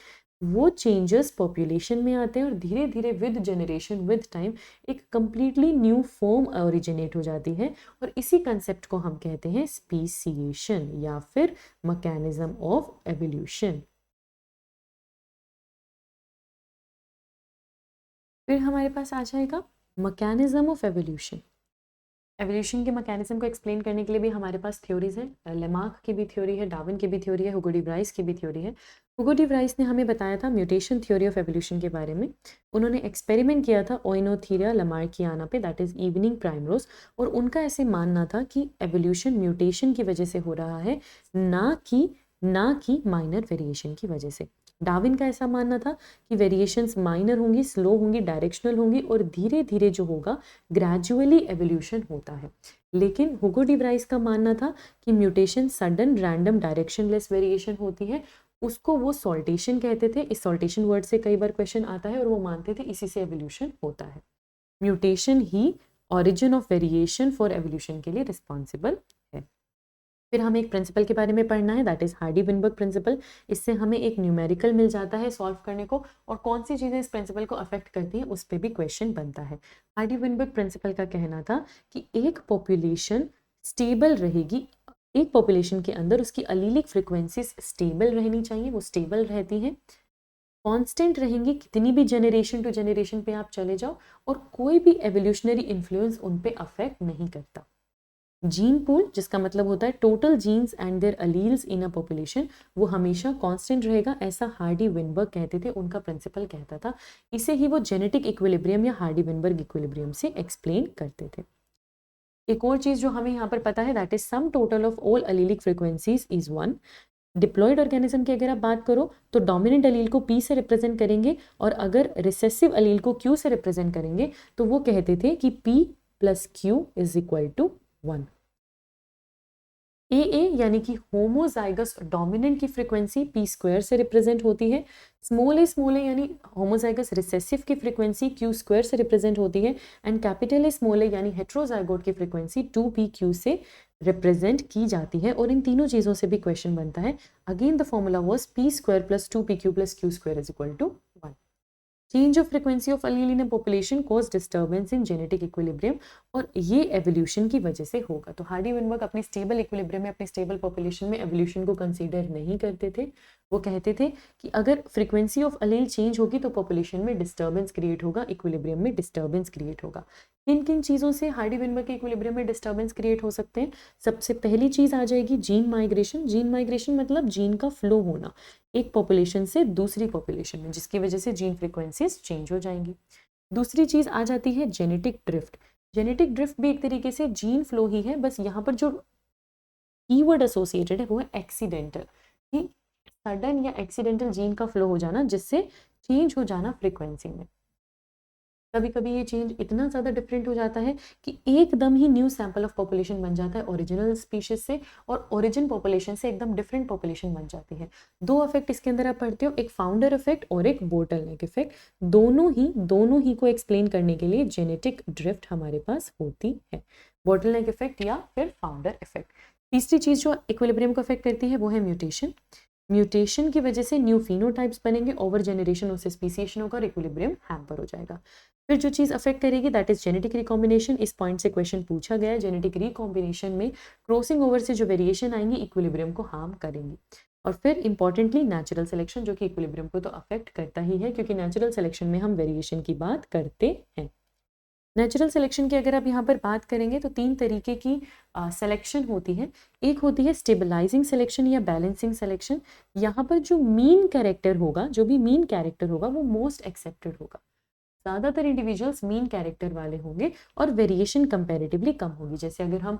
वो चेंजेस पॉपुलेशन में आते हैं और धीरे धीरे विद जनरेशन विद टाइम एक कंप्लीटली न्यू फॉर्म ओरिजिनेट हो जाती है और इसी कंसेप्ट को हम कहते हैं स्पीसिएशन या फिर मैकेनिज्म ऑफ एवोल्यूशन। फिर हमारे पास आ जाएगा मैकेनिज्म ऑफ एवोल्यूशन। एवोल्यूशन के मैकेनिज्म को एक्सप्लेन करने के लिए भी हमारे पास थ्योरीज हैं। लेमार्क की भी थ्योरी है, डार्विन की भी थ्योरी है, हुगो डी व्राइस की भी थ्योरी है। हुगो डी व्राइस ने हमें बताया था म्यूटेशन थ्योरी ऑफ एवोल्यूशन के बारे में। उन्होंने एक्सपेरिमेंट किया था ओइनोथीरिया लमार्कियाना पे, दैट इज इवनिंग प्राइमरोज, और उनका ऐसे मानना था कि एवोल्यूशन म्यूटेशन की वजह से हो रहा है, ना कि माइनर वेरिएशन की वजह से। डार्विन का ऐसा मानना था कि वेरिएशंस माइनर होंगी, स्लो होंगी, डायरेक्शनल होंगी और धीरे धीरे जो होगा ग्रेजुअली एवोल्यूशन होता है। लेकिन हुगो डी व्राइस का मानना था कि mutation sudden random directionless variation होती है, उसको वो सॉल्टेशन कहते थे। इस सॉल्टेशन वर्ड से कई बार क्वेश्चन आता है और वो मानते थे इसी से एवोल्यूशन होता है। Mutation he origin of variation for evolution के लिए रिस्पॉन्सिबल है। फिर हमें एक प्रिंसिपल के बारे में पढ़ना है, दैट इज हार्डी-विनबर्ग प्रिंसिपल। इससे हमें एक न्यूमेरिकल मिल जाता है सॉल्व करने को, और कौन सी चीज़ें इस प्रिंसिपल को अफेक्ट करती हैं उस पर भी क्वेश्चन बनता है। हार्डी-विनबर्ग प्रिंसिपल का कहना था कि एक पॉपुलेशन स्टेबल रहेगी, एक पॉपुलेशन के अंदर उसकी अलीलिक फ्रिक्वेंसीज स्टेबल रहनी चाहिए, वो स्टेबल रहती हैं, कांस्टेंट रहेंगी कितनी भी जनरेशन टू जनरेशन पे आप चले जाओ, और कोई भी एवोल्यूशनरी इन्फ्लुएंस उन पे अफेक्ट नहीं करता। जीन पूल, जिसका मतलब होता है total genes and their alleles in a population, वो हमेशा कांस्टेंट रहेगा, ऐसा हार्डी-विनबर्ग कहते थे, उनका प्रिंसिपल कहता था। इसे ही वो जेनेटिक इक्विलिब्रियम या हार्डी-विनबर्ग इक्विलिब्रियम से एक्सप्लेन करते थे। एक और चीज जो हमें यहाँ पर पता है, that is sum total of all allelic frequencies is 1। Diploid organism की अगर आप बात करो तो डोमिनेंट अलील को P से रिप्रेजेंट करेंगे, और अगर रिसेसिव अलील को Q से रिप्रेजेंट करेंगे तो वो कहते थे कि P plus Q is equal to 1। AA यानी कि होमोजाइगस डोमिनेंट की फ्रीक्वेंसी p² से रिप्रेजेंट होती है। स्मॉल a यानी होमोजाइगस रिसेसिव की फ्रीक्वेंसी Q² से रिप्रेजेंट होती है, एंड कैपिटल A यानी हेट्रोजाइगोट की फ्रीक्वेंसी 2pq से रिप्रेजेंट की जाती है। और इन तीनों चीज़ों से भी क्वेश्चन बनता है। Again the formula was p² plus 2pq plus q² is equal to 1। Change of frequency of allele in population cause disturbance in genetic equilibrium, और ये एवोल्यूशन की वजह से होगा। तो हार्डी-विनबर्ग अपनी स्टेबल इक्विलिब्रियम में, अपनी स्टेबल पॉपुलेशन में एवोल्यूशन को कंसीडर नहीं करते थे। वो कहते थे कि अगर फ्रीक्वेंसी ऑफ अलील चेंज होगी तो पॉपुलेशन में डिस्टर्बेंस क्रिएट होगा, इक्विलिब्रियम में डिस्टर्बेंस क्रिएट होगा। किन किन चीज़ों से हार्डी-विनबर्ग के इक्विलिब्रियम में डिस्टर्बेंस क्रिएट हो सकते हैं? सबसे पहली चीज़ आ जाएगी जीन माइग्रेशन। जीन माइग्रेशन मतलब जीन का फ्लो होना एक पॉपुलेशन से दूसरी पॉपुलेशन में, जिसकी वजह से जीन फ्रीक्वेंसीज चेंज हो जाएंगी। दूसरी चीज़ आ जाती है जेनेटिक ड्रिफ्ट। जेनेटिक ड्रिफ्ट भी एक तरीके से जीन फ्लो ही है, बस यहाँ पर जो कीवर्ड एसोसिएटेड है वो है एक्सीडेंटल, कि सडन या एक्सीडेंटल जीन का फ्लो हो जाना, जिससे चेंज हो जाना फ्रीक्वेंसी में। कभी कभी ये चेंज इतना ज़्यादा डिफरेंट हो जाता है कि एकदम ही न्यू सैंपल ऑफ पॉपुलेशन बन जाता है ओरिजिनल स्पीशीज से, और ओरिजिन पॉपुलेशन से एकदम डिफरेंट पॉपुलेशन बन जाती है। दो इफेक्ट इसके अंदर आप पढ़ते हो, एक फाउंडर इफेक्ट और एक बोटलनेक इफेक्ट। दोनों ही को एक्सप्लेन करने के लिए जेनेटिक ड्रिफ्ट हमारे पास होती है, बोटलनेक इफेक्ट या फिर फाउंडर इफेक्ट। तीसरी चीज़ जो इक्विलिब्रियम को अफेक्ट करती है वो है म्यूटेशन। म्यूटेशन की वजह से न्यू फिनोटाइप्स बनेंगे, ओवर जनरेशन उससे स्पीसीएशन होगा और इक्विलिब्रियम हैम्पर हो जाएगा। फिर जो चीज़ अफेक्ट करेगी दैट इज जेनेटिक रिकॉम्बिनेशन। इस पॉइंट से क्वेश्चन पूछा गया है, जेनेटिक रिकॉम्बिनेशन में क्रॉसिंग ओवर से जो वेरिएशन आएंगी इक्विलिब्रियम को हार्म करेंगी। और फिर इंपॉर्टेंटली नेचुरल सिलेक्शन, जो कि इक्विलिब्रियम को तो अफेक्ट करता ही है, क्योंकि नेचुरल सिलेक्शन में हम वेरिएशन की बात करते हैं। नेचुरल सिलेक्शन की अगर आप यहाँ पर बात करेंगे तो तीन तरीके की सिलेक्शन होती है। एक होती है स्टेबलाइजिंग सिलेक्शन या बैलेंसिंग सिलेक्शन। यहाँ पर जो मीन कैरेक्टर होगा, जो भी मीन कैरेक्टर होगा वो मोस्ट एक्सेप्टेड होगा। ज़्यादातर इंडिविजुअल्स मीन कैरेक्टर वाले होंगे और वेरिएशन कंपैरेटिवली कम होगी। जैसे अगर हम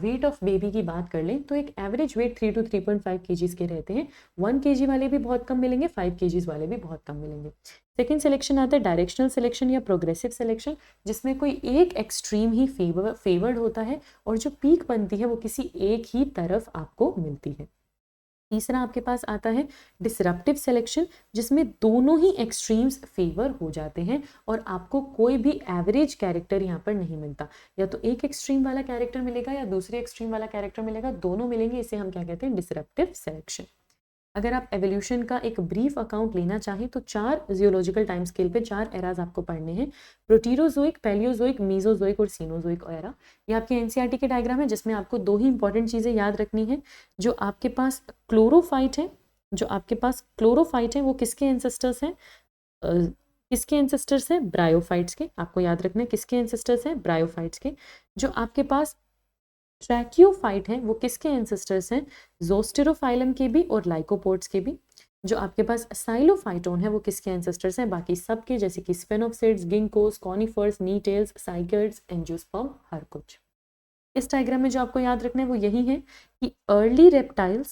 वेट ऑफ बेबी की बात कर लें तो एक एवरेज वेट 3 to 3.5 kgs के रहते हैं। 1 kg वाले भी बहुत कम मिलेंगे, 5 kgs वाले भी बहुत कम मिलेंगे। सेकेंड सिलेक्शन आता है डायरेक्शनल सिलेक्शन या प्रोग्रेसिव सिलेक्शन, जिसमें कोई एक एक्सट्रीम ही फेवर्ड होता है और जो पीक बनती है वो किसी एक ही तरफ आपको मिलती है। तीसरा आपके पास आता है डिसरप्टिव सिलेक्शन, जिसमें दोनों ही एक्सट्रीम्स फेवर हो जाते हैं और आपको कोई भी एवरेज कैरेक्टर यहाँ पर नहीं मिलता। या तो एक एक्सट्रीम वाला कैरेक्टर मिलेगा या दूसरे एक्सट्रीम वाला कैरेक्टर मिलेगा, दोनों मिलेंगे, इसे हम क्या कहते हैं, डिसरप्टिव सिलेक्शन। अगर आप एवोल्यूशन का एक ब्रीफ अकाउंट लेना चाहें तो 4 जियोलॉजिकल टाइम स्केल पे 4 एराज आपको पढ़ने हैं, प्रोटीरोजोइक, पैलियोजोइक, मीजोजोइक और सीनोजोइक एरा। ये आपके एनसीईआरटी के डायग्राम है, जिसमें आपको 2 ही इंपॉर्टेंट चीज़ें याद रखनी है। जो आपके पास क्लोरोफाइट है वो किसके एंसेस्टर्स हैं? किसके एंसेस्टर्स हैं? ब्रायोफाइट्स के। आपको याद रखना है किसके एंसेस्टर्स हैं? ब्रायोफाइट्स के। जो आपके पास ट्रैकियोफाइट हैं वो किसके एंसेस्टर्स हैं? ज़ोस्टेरोफाइलम के भी और लाइकोपोड्स के भी। जो आपके पास साइलोफाइटोन है वो किसके एंसेस्टर्स हैं? बाकी सबके, जैसे कि स्फेनोप्सिड्स, गिंकोस, कॉनिफर्स, नीटेल्स, साइकर्ड्स, एंजियोस्पर्म, हर कुछ। इस डायग्राम में जो आपको याद रखना है वो यही है कि अर्ली रेप्टाइल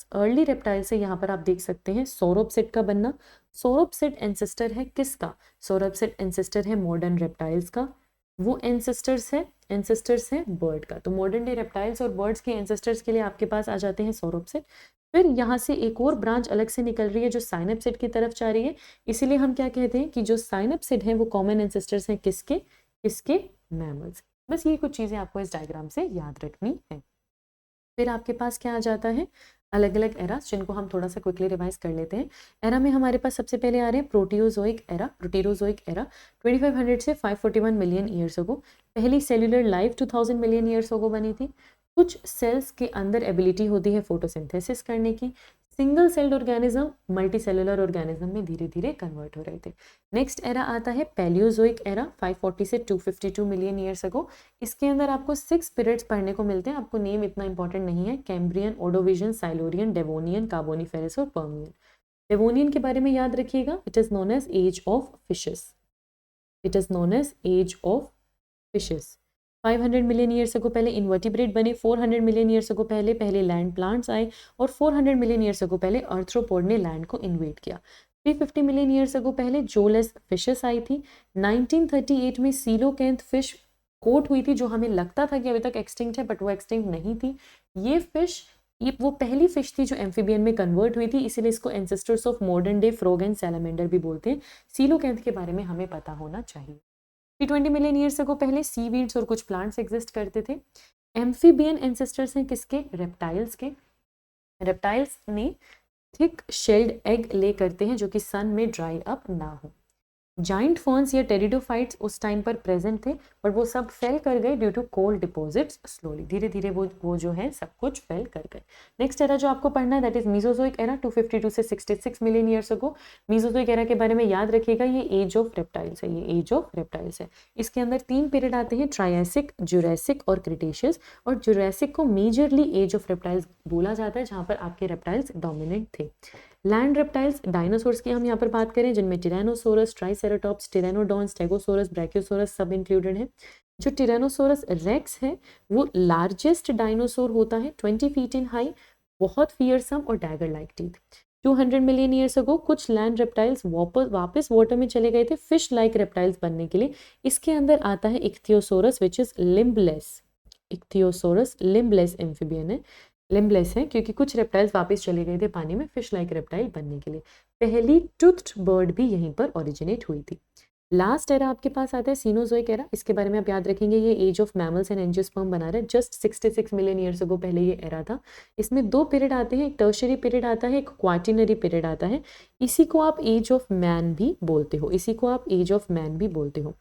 से यहाँ पर आप देख सकते हैं सौरोपसिड का बनना। सौरोपसिड एंसेस्टर है किसका? सौरोपसिड एंसेस्टर है मॉडर्न रेप्टाइल्स का। वो एंसेस्टर्स है बर्ड का। तो मॉडर्न डे रेप्टाइल्स और बर्ड्स के एंसेस्टर्स के लिए आपके पास आ जाते हैं सौरोपसिड। फिर यहाँ से एक और ब्रांच अलग से निकल रही है जो साइनेप्सिड की तरफ जा रही है। इसीलिए हम क्या कहते हैं कि जो साइनेप्सिड है वो कॉमन एंसेस्टर्स हैं किसके? मैमल्स। बस ये कुछ चीज़ें आपको इस डायग्राम से याद रखनी है। फिर आपके पास क्या आ जाता है, अलग अलग एरास, जिनको हम थोड़ा सा क्विकली रिवाइज कर लेते हैं। एरा में हमारे पास सबसे पहले आ रहे हैं प्रोटियोजोइक एरा। प्रोटेरोजोइक एरा 2500 से 541 मिलियन ईयर्स अगो। पहली cellular life 2000 million years ago बनी थी। कुछ सेल्स के अंदर एबिलिटी होती है फोटोसिंथेसिस करने की। Single celled organism multi cellular organism में धीरे धीरे कन्वर्ट हो रहे थे। नेक्स्ट एरा आता है पैलियोजोइक एरा 540 से 252 मिलियन ईयर्स अगो। इसके अंदर आपको 6 पीरियड्स पढ़ने को मिलते हैं। आपको नेम इतना इंपॉर्टेंट नहीं है, Cambrian, Ordovician, Silurian, Devonian, Carboniferous और पर्मियन। डेवोनियन के बारे में याद रखिएगा, it is known as age of fishes. It is known as age of fishes. 500 million years ago पहले इन्वर्टिब्रेट बने। 400 मिलियन ईयर्स अगो पहले लैंड प्लांट्स आए और 400 मिलियन ईयर्स अगो पहले अर्थ्रोपोड ने लैंड को इन्वेट किया। 350 मिलियन ईयर्स अगो पहले जोलेस फिशेस आई थी। 1938 में सीलोकैंथ फिश कोट हुई थी, जो हमें लगता था कि अभी तक एक्सटिंक्ट है, बट वो एक्सटिंक्ट नहीं थी। ये फिश, ये वो पहली फिश थी जो एम्फीबियन में कन्वर्ट हुई थी, इसीलिए इसको ancestors of modern day frog and salamander भी बोलते हैं। सीलोकैंथ के बारे में हमें पता होना चाहिए। 320 मिलियन ईयर्स को पहले सीवीड्स और कुछ प्लांट्स एग्जिस्ट करते थे। एम्फीबियन एंसेस्टर्स हैं किसके, रेप्टाइल्स के। रेप्टाइल्स ने थिक शेल्ड एग ले करते हैं जो कि सन में ड्राई अप ना हो। जाइंट फर्न्स या टेरिडोफाइट्स उस टाइम पर प्रेजेंट थे, पर वो सब फेल कर गए due to cold deposits slowly. धीरे धीरे वो जो है सब कुछ फेल कर गए। नेक्स्ट एरा जो आपको पढ़ना है दैट इज मीसोजोइक एरा 252 से 66 मिलियन ईयर्स अगो। मीसोजोइक एरा के बारे में याद रखिएगा, ये एज ऑफ रेप्टाइल्स है, ये एज ऑफ रेप्टाइल्स है। इसके अंदर 3 पीरियड आते हैं, ट्रायसिक, जुरासिक और क्रिटेशियस। और जुरासिक को मेजरली एज ऑफ रेप्टाइल्स बोला जाता है, जहाँ पर आपके रेप्टाइल्स डोमिनेंट थे। लैंड रेप्टाइल्स, डायनासोर्स की हम यहाँ पर बात करें, जिनमें टिरानोसोरस, ट्राइसेराटॉप्स, टिरानोडॉन्स, स्टेगोसोरस, ब्रैकियोसोरस सब इंक्लूडेड है। जो टिरानोसोरस रेक्स है वो लार्जेस्ट डायनासोर होता है, 20 फीट इन हाई, बहुत फियरसम और dagger like teeth. 200 million years अगो कुछ लैंड रेप्टाइल्स वापस वाटर में चले गए थे फिश लाइक रेप्टाइल्स बनने के लिए। इसके अंदर आता है ichthyosaurus which is limbless. Ichthyosaurus limbless amphibian है, लिम्बलेस है क्योंकि कुछ रेप्टाइल्स वापस चले गए थे पानी में फिश लाइक रेप्टाइल बनने के लिए। पहली टूथ्ड बर्ड भी यहीं पर ओरिजिनेट हुई थी। लास्ट एरा आपके पास आता है सीनोजोइक एरा। इसके बारे में आप याद रखेंगे, ये age of mammals and angiosperm बना रहे हैं। जस्ट 66 मिलियन ईयर्स अगो पहले ये एरा था। इसमें 2 पीरियड आते हैं, एक टर्शरी पीरियड आता है, एक क्वार्टिनरी पीरियड आता है। इसी को आप एज ऑफ मैन भी बोलते हो, इसी को आप एज ऑफ मैन भी बोलते हो।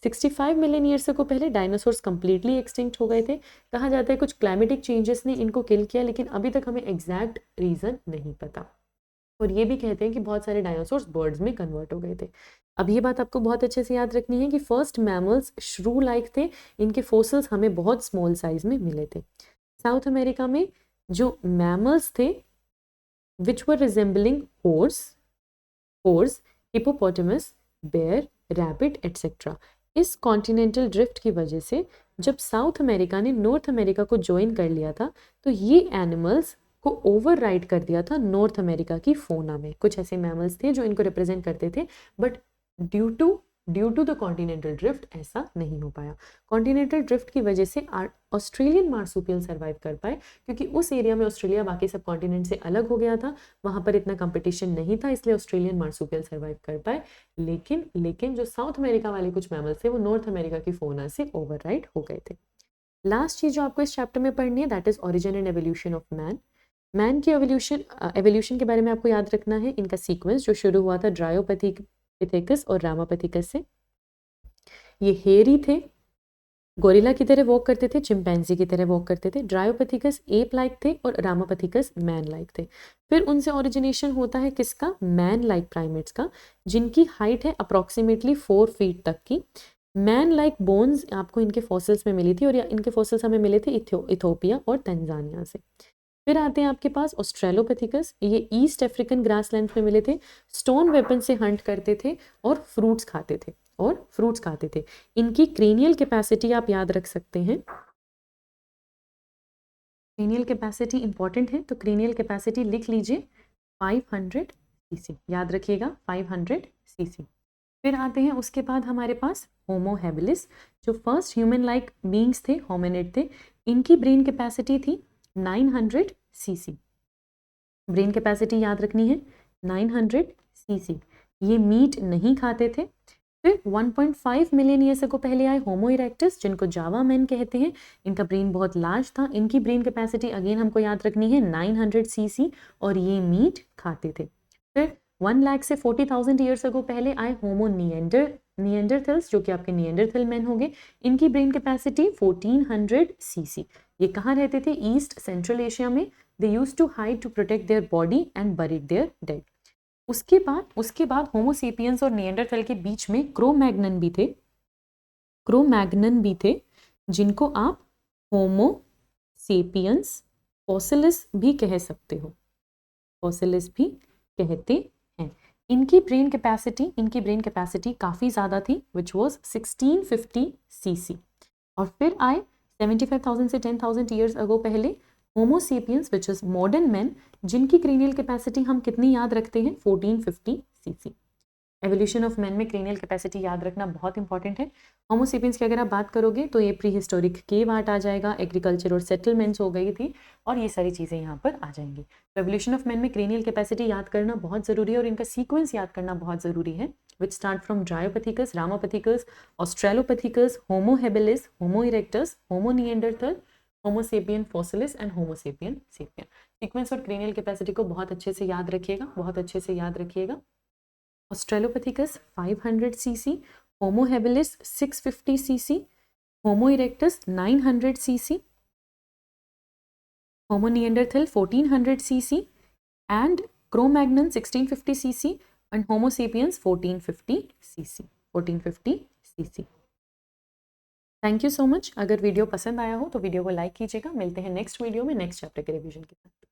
65 मिलियन ईयर्स को पहले डायनासोर्स कंप्लीटली एक्सटिंक्ट हो गए थे। कहा जाता है कुछ क्लाइमेटिक चेंजेस ने इनको किल किया, लेकिन अभी तक हमें एग्जैक्ट रीजन नहीं पता। और ये भी कहते हैं कि बहुत सारे डायनासोर्स बर्ड्स में कन्वर्ट हो गए थे। अब ये बात आपको बहुत अच्छे से याद रखनी है कि फर्स्ट मैमल्स श्रू लाइक थे, इनके फोसिल्स हमें बहुत स्मॉल साइज में मिले थे। साउथ अमेरिका में जो मैमल्स थे which were resembling horse, hippopotamus, bear, rabbit etcetera. इस कॉन्टिनेंटल ड्रिफ्ट की वजह से जब साउथ अमेरिका ने नॉर्थ अमेरिका को ज्वाइन कर लिया था, तो ये एनिमल्स को ओवरराइड कर दिया था नॉर्थ अमेरिका की फोना में। कुछ ऐसे मैमल्स थे जो इनको रिप्रेजेंट करते थे, but due to the continental drift ऐसा नहीं हो पाया। कॉन्टिनेंटल ड्रिफ्ट की वजह से ऑस्ट्रेलियन मार्सुपियल सर्वाइव कर पाए, क्योंकि उस एरिया में ऑस्ट्रेलिया बाकी सब कॉन्टिनेंट से अलग हो गया था, वहां पर इतना कंपटीशन नहीं था, इसलिए ऑस्ट्रेलियन मार्सुपियल सर्वाइव कर पाए। लेकिन जो साउथ अमेरिका वाले कुछ मैमल्स थे वो नॉर्थ अमेरिका की फोना से ओवरराइड हो गए थे। लास्ट चीज जो आपको इस चैप्टर में पढ़नी है that is origin and evolution of man. Man की एवोल्यूशन के बारे में आपको याद रखना है, इनका सीक्वेंस जो शुरू हुआ था ड्रायोपिथेकस और रामापिथिकस से। ये हेयरी थे, गोरिल्ला की तरह वॉक करते थे, चिंपैंजी की तरह वॉक करते थे। ड्रायोपिथिकस एप लाइक थे और रामापिथिकस मैन लाइक थे। फिर उनसे ओरिजिनेशन होता है किसका, मैन लाइक प्राइमेट्स का, जिनकी हाइट है अप्रोक्सीमेटली 4 फीट तक की। मैन लाइक बोन्स आपको इनके फॉसिल्स में मिली थी, और इनके फॉसिल्स हमें मिले थे इथोपिया और तंजानिया से। फिर आते हैं आपके पास ऑस्ट्रेलोपिथिकस, ये ईस्ट अफ्रीकन ग्रासलैंड में मिले थे, स्टोन वेपन से हंट करते थे और फ्रूट्स खाते थे। इनकी क्रेनियल कैपेसिटी आप याद रख सकते हैं, क्रेनियल कैपेसिटी इंपॉर्टेंट है, तो क्रेनियल कैपेसिटी लिख लीजिए 500 सीसी, याद रखिएगा 500 सीसी। फिर आते हैं उसके बाद हमारे पास होमो हैबिलिस, जो फर्स्ट ह्यूमन लाइक बींग्स थे, होमिनिड थे। इनकी ब्रेन कैपेसिटी थी 900 सीसी। ब्रेन कैपेसिटी याद रखनी है 900 सीसी। ये मीट नहीं खाते थे, फिर 1.5 मिलियन ईयर्स अगो पहले आए होमो इरेक्टस, जिनको जावा मैन कहते हैं। इनका ब्रेन बहुत लार्ज था। इनकी ब्रेन कैपेसिटी अगेन हमको याद रखनी है 900 सीसी, और ये मीट खाते थे। फिर 1 लाख से 40,000 ईयर्स अगो पहले आए होमो निएंडरथल्स, जो कि आपके निएंडरथल मैन हो गए। इनकी ब्रेन कैपेसिटी 1400 सीसी। ये कहाँ रहते थे? ईस्ट सेंट्रल एशिया में। They use to hide to protect their body and buried their dead. उसके बाद होमोसेपियंस और निएंडरथल के बीच में क्रोमैग्नन भी थे, जिनको आप होमोसेपियंस फॉसिलिस भी कह सकते हो, फॉसिलिस भी कहते हैं। इनकी ब्रेन कैपेसिटी काफ़ी ज़्यादा थी, विच वॉज 1650 सीसी। और फिर आए 75,000 से 10,000 ईयर्स अगो पहले Homo sapiens, which is modern man, जिनकी क्रेनियल कैपेसिटी हम कितनी याद रखते हैं? 1450 सीसी। एवोल्यूशन ऑफ मैन में क्रेनियल कैपेसिटी याद रखना बहुत इंपॉर्टेंट है। होमोसेपियंस की अगर आप बात करोगे तो ये प्री हिस्टोरिक केव आर्ट आ जाएगा, एग्रीकल्चर और सेटलमेंट्स हो गई थी, और ये सारी चीज़ें यहाँ पर आ जाएंगी। तो एवोल्यूशन ऑफ मैन में क्रेनियल कैपेसिटी याद करना बहुत ज़रूरी है, और इनका सीक्वेंस याद करना बहुत ज़रूरी है, which start from dryopithecus, ramapithecus, australopithecus, homo habilis, homo erectus, homo Neanderthal, homo sapien fossilis and homo sapien sapien. Sequence और क्रेनियल कैपेसिटी को बहुत अच्छे से याद रखिएगा, Australopithecus 500 cc, Homo habilis 650 cc, Homo erectus 900 cc, Homo neanderthal 1400 cc, and Cro-Magnon 1650 cc, and Homo sapiens 1450 cc. Thank you so much. अगर video पसंद आया हो तो वीडियो को लाइक कीजिएगा। मिलते हैं नेक्स्ट वीडियो में नेक्स्ट चैप्टर के रिवीजन के साथ।